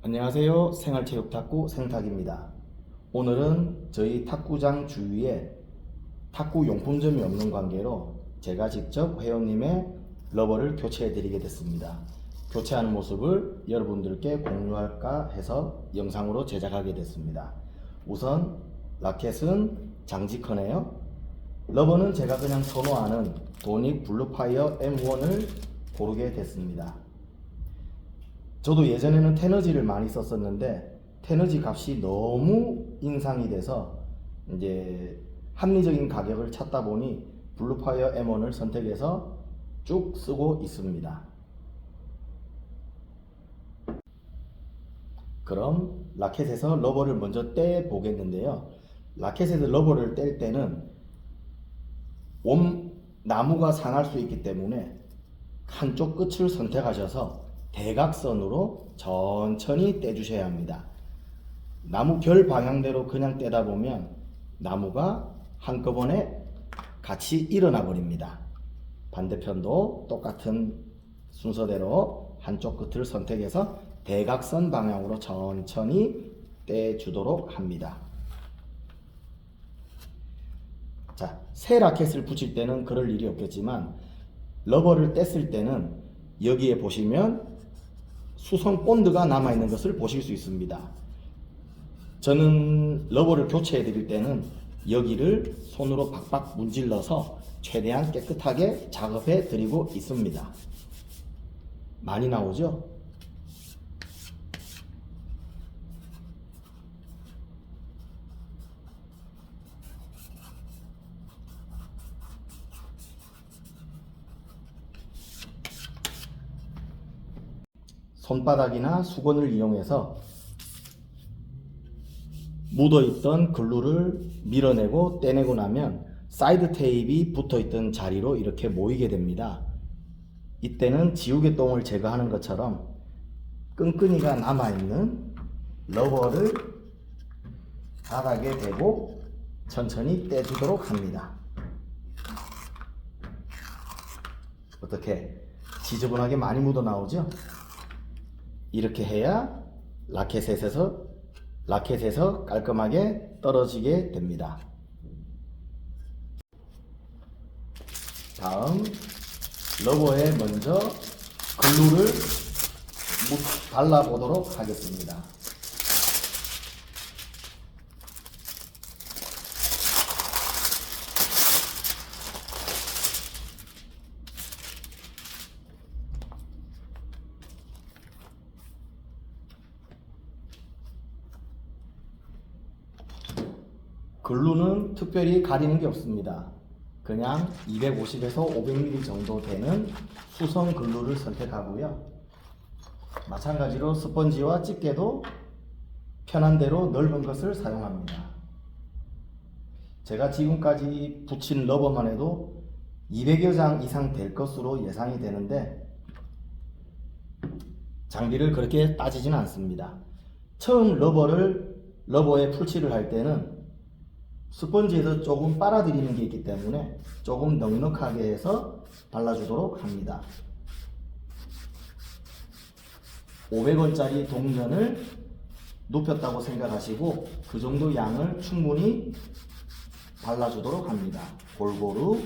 안녕하세요. 생활체육탁구 생탁입니다. 오늘은 저희 탁구장 주위에 탁구 용품점이 없는 관계로 제가 직접 회원님의 러버를 교체해 드리게 됐습니다. 교체하는 모습을 여러분들께 공유할까 해서 영상으로 제작하게 됐습니다. 우선 라켓은 장지커네요. 러버는 제가 그냥 선호하는 도닉 블루파이어 M1을 고르게 됐습니다. 저도 예전에는 테너지를 많이 썼었는데 테너지 값이 너무 인상이 돼서 이제 합리적인 가격을 찾다 보니 블루파이어 M1을 선택해서 쭉 쓰고 있습니다. 그럼 라켓에서 러버를 먼저 떼 보겠는데요. 라켓에서 러버를 뗄 때는 나무가 상할 수 있기 때문에 한쪽 끝을 선택하셔서 대각선으로 천천히 떼주셔야 합니다. 나무 결 방향대로 그냥 떼다 보면 나무가 한꺼번에 같이 일어나 버립니다. 반대편도 똑같은 순서대로 한쪽 끝을 선택해서 대각선 방향으로 천천히 떼주도록 합니다. 자, 새 라켓을 붙일 때는 그럴 일이 없겠지만 러버를 뗐을 때는 여기에 보시면 수성 본드가 남아있는 것을 보실 수 있습니다. 저는 러버를 교체해 드릴 때는 여기를 손으로 박박 문질러서 최대한 깨끗하게 작업해 드리고 있습니다. 많이 나오죠? 손바닥이나 수건을 이용해서 묻어있던 글루를 밀어내고 떼내고 나면 사이드 테이프가 붙어있던 자리로 이렇게 모이게 됩니다. 이때는 지우개똥을 제거하는 것처럼 끈끈이가 남아있는 러버를 바닥에 대고 천천히 떼주도록 합니다. 어떻게 지저분하게 많이 묻어 나오죠? 이렇게 해야 라켓에서 깔끔하게 떨어지게 됩니다. 다음 러버에 먼저 글루를 발라보도록 하겠습니다. 글루는 특별히 가리는 게 없습니다. 그냥 250에서 500ml 정도 되는 수성 글루를 선택하고요. 마찬가지로 스펀지와 집게도 편한 대로 넓은 것을 사용합니다. 제가 지금까지 붙인 러버만 해도 200여 장 이상 될 것으로 예상이 되는데 장비를 그렇게 따지지는 않습니다. 처음 러버에 풀칠을 할 때는 스펀지에서 조금 빨아들이는 게 있기 때문에 조금 넉넉하게 해서 발라주도록 합니다. 500원짜리 동전을 눕혔다고 생각하시고 그 정도 양을 충분히 발라주도록 합니다. 골고루.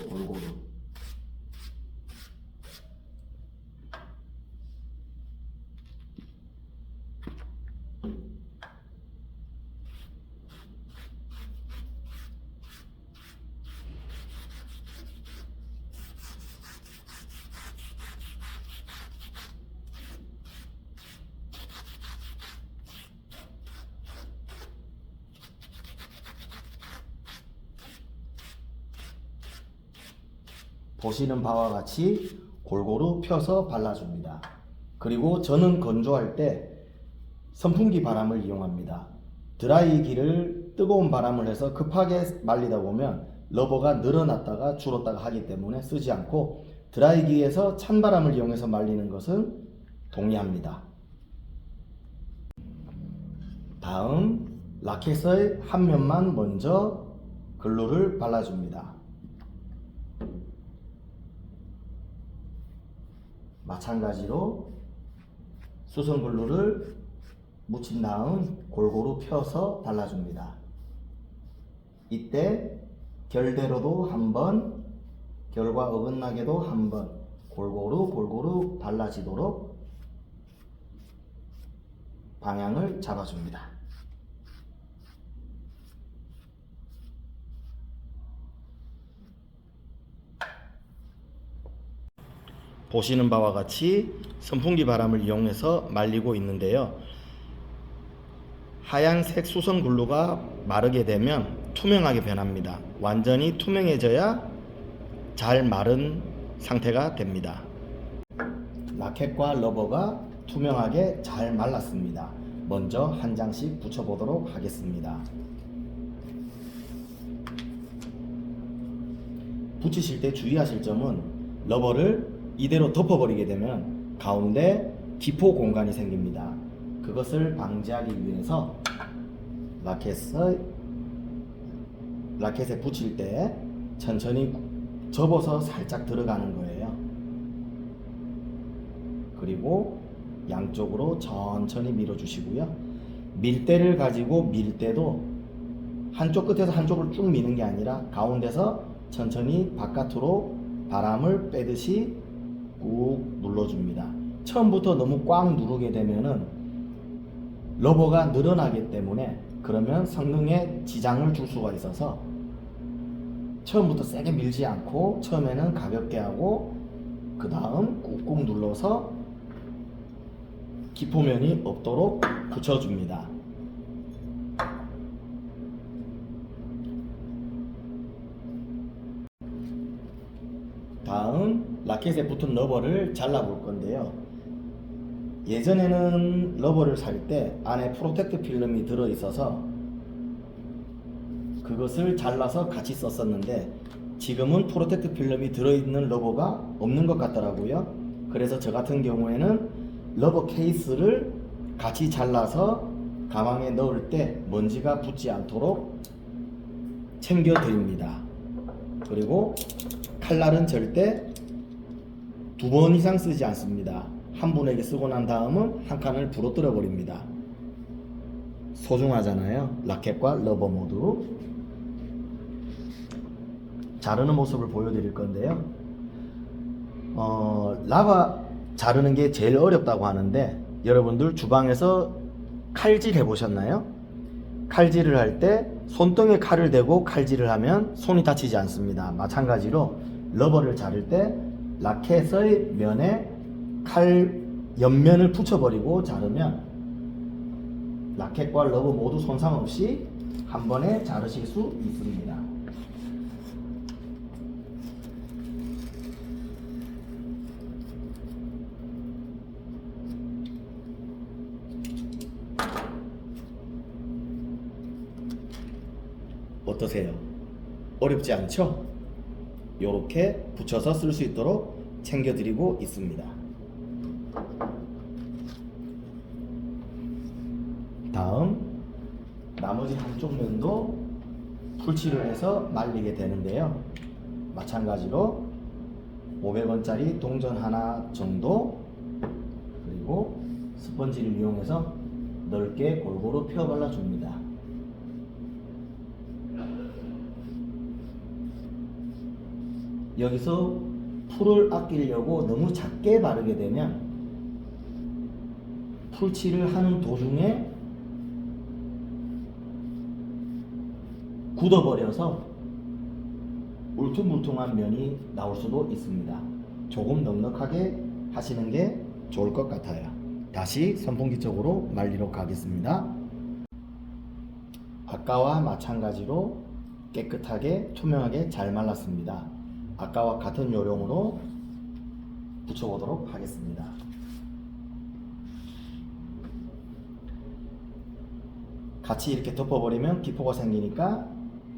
보시는 바와 같이 골고루 펴서 발라줍니다. 그리고 저는 건조할 때 선풍기 바람을 이용합니다. 드라이기를 뜨거운 바람을 해서 급하게 말리다 보면 러버가 늘어났다가 줄었다가 하기 때문에 쓰지 않고 드라이기에서 찬바람을 이용해서 말리는 것은 동의합니다. 다음 라켓의 한 면만 먼저 글루를 발라줍니다. 마찬가지로 수성글루를 묻힌 다음 골고루 펴서 발라줍니다. 이때 결대로도 한번, 결과 어긋나게도 한번 골고루 발라지도록 방향을 잡아줍니다. 보시는 바와 같이 선풍기 바람을 이용해서 말리고 있는데요. 하얀색 수성 글루가 마르게 되면 투명하게 변합니다. 완전히 투명해져야 잘 마른 상태가 됩니다. 라켓과 러버가 투명하게 잘 말랐습니다. 먼저 한 장씩 붙여보도록 하겠습니다. 붙이실 때 주의하실 점은 러버를 이대로 덮어버리게 되면 가운데 기포 공간이 생깁니다. 그것을 방지하기 위해서 라켓에 붙일 때 천천히 접어서 살짝 들어가는 거예요. 그리고 양쪽으로 천천히 밀어주시고요. 밀대를 가지고 밀 때도 한쪽 끝에서 한쪽을 쭉 미는 게 아니라 가운데서 천천히 바깥으로 바람을 빼듯이 꾹 눌러줍니다. 처음부터 너무 꽉 누르게 되면은 러버가 늘어나기 때문에 그러면 성능에 지장을 줄 수가 있어서 처음부터 세게 밀지 않고 처음에는 가볍게 하고 그 다음 꾹꾹 눌러서 기포면이 없도록 붙여줍니다. 다음 라켓에 붙은 러버를 잘라 볼 건데요. 예전에는 러버를 살 때 안에 프로텍트 필름이 들어 있어서 그것을 잘라서 같이 썼었는데 지금은 프로텍트 필름이 들어있는 러버가 없는 것 같더라고요. 그래서 저 같은 경우에는 러버 케이스를 같이 잘라서 가방에 넣을 때 먼지가 붙지 않도록 챙겨 드립니다. 그리고 칼날은 절대 2번 이상 쓰지 않습니다. 한 분에게 쓰고 난 다음은 한 칸을 부러뜨려 버립니다. 소중하잖아요. 라켓과 러버 모두. 자르는 모습을 보여드릴 건데요. 라바 자르는 게 제일 어렵다고 하는데 여러분들 주방에서 칼질 해보셨나요? 칼질을 할 때 손등에 칼을 대고 칼질을 하면 손이 다치지 않습니다. 마찬가지로 러버를 자를 때 라켓의 면에 칼 옆면을 붙여버리고 자르면 라켓과 러버 모두 손상 없이 한 번에 자르실 수 있습니다. 어떠세요? 어렵지 않죠? 이렇게 붙여서 쓸 수 있도록 챙겨드리고 있습니다. 다음 나머지 한쪽 면도 풀칠을 해서 말리게 되는데요. 마찬가지로 500원짜리 동전 하나 정도 그리고 스펀지를 이용해서 넓게 골고루 펴 발라줍니다. 여기서 풀을 아끼려고 너무 작게 바르게 되면 풀칠을 하는 도중에 굳어버려서 울퉁불퉁한 면이 나올 수도 있습니다. 조금 넉넉하게 하시는 게 좋을 것 같아요. 다시 선풍기 쪽으로 말리러 가겠습니다. 아까와 마찬가지로 깨끗하게 투명하게 잘 말랐습니다. 아까와 같은 요령으로 붙여보도록 하겠습니다. 같이 이렇게 덮어버리면 기포가 생기니까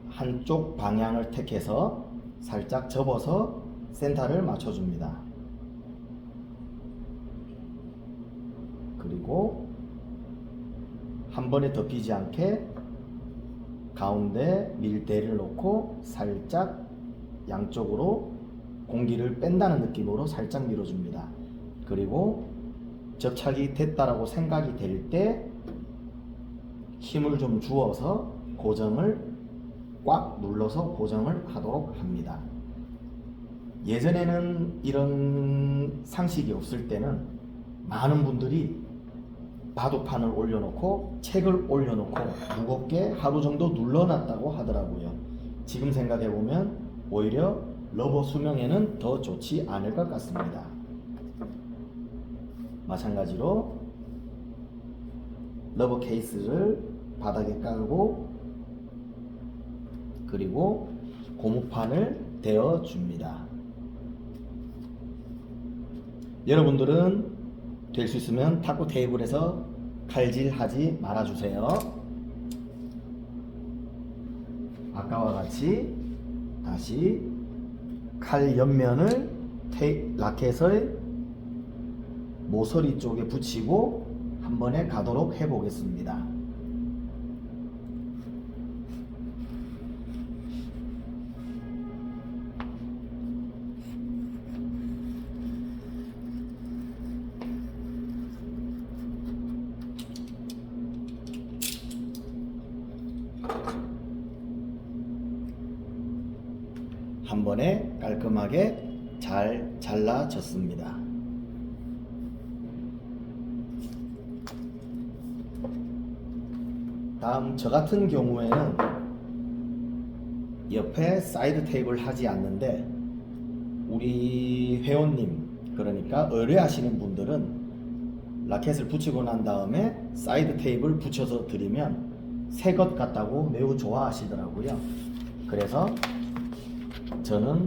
한쪽 방향을 택해서 살짝 접어서 센터를 맞춰줍니다. 그리고 한 번에 덮이지 않게 가운데 밀대를 놓고 살짝 양쪽으로 공기를 뺀다는 느낌으로 살짝 밀어줍니다. 그리고 접착이 됐다라고 생각이 될 때 힘을 좀 주어서 고정을 꽉 눌러서 고정을 하도록 합니다. 예전에는 이런 상식이 없을 때는 많은 분들이 바둑판을 올려놓고 책을 올려놓고 무겁게 하루 정도 눌러놨다고 하더라고요. 지금 생각해보면 오히려 러버 수명에는 더 좋지 않을 것 같습니다. 마찬가지로 러버 케이스를 바닥에 깔고 그리고 고무판을 대어 줍니다. 여러분들은 될 수 있으면 탁구 테이블에서 칼질하지 말아주세요. 아까와 같이 다시 칼 옆면을 라켓의 모서리 쪽에 붙이고 한 번에 가도록 해보겠습니다. 한 번에 깔끔하게 잘 잘라졌습니다. 다음 저 같은 경우에는 옆에 사이드 테이프를 하지 않는데 우리 회원님 그러니까 의뢰하시는 분들은 라켓을 붙이고 난 다음에 사이드 테이프를 붙여서 드리면 새 것 같다고 매우 좋아하시더라고요. 그래서 저는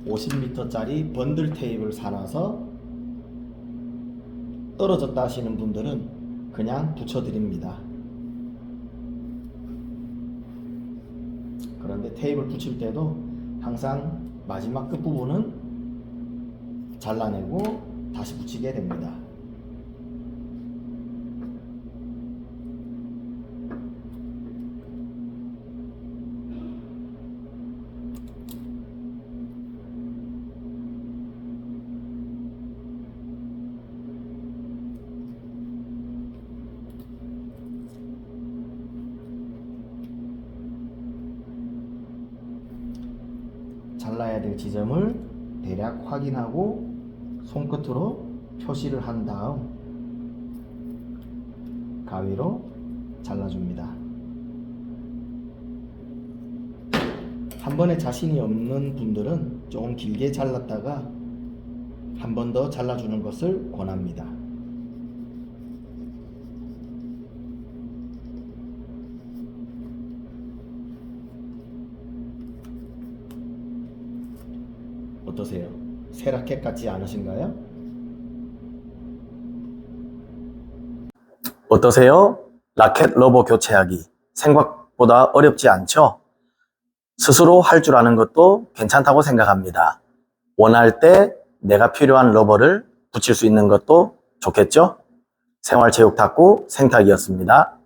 50m짜리 번들 테이프를 사놔서 떨어졌다 하시는 분들은 그냥 붙여드립니다. 그런데 테이프를 붙일 때도 항상 마지막 끝부분은 잘라내고 다시 붙이게 됩니다. 잘라야 될 지점을 대략 확인하고 손끝으로 표시를 한 다음 가위로 잘라줍니다. 한 번에 자신이 없는 분들은 조금 길게 잘랐다가 한 번 더 잘라주는 것을 권합니다. 어떠세요? 새 라켓 같지 않으신가요? 어떠세요? 라켓 러버 교체하기 생각보다 어렵지 않죠? 스스로 할 줄 아는 것도 괜찮다고 생각합니다. 원할 때 내가 필요한 러버를 붙일 수 있는 것도 좋겠죠? 생활체육탁구 생탁이었습니다.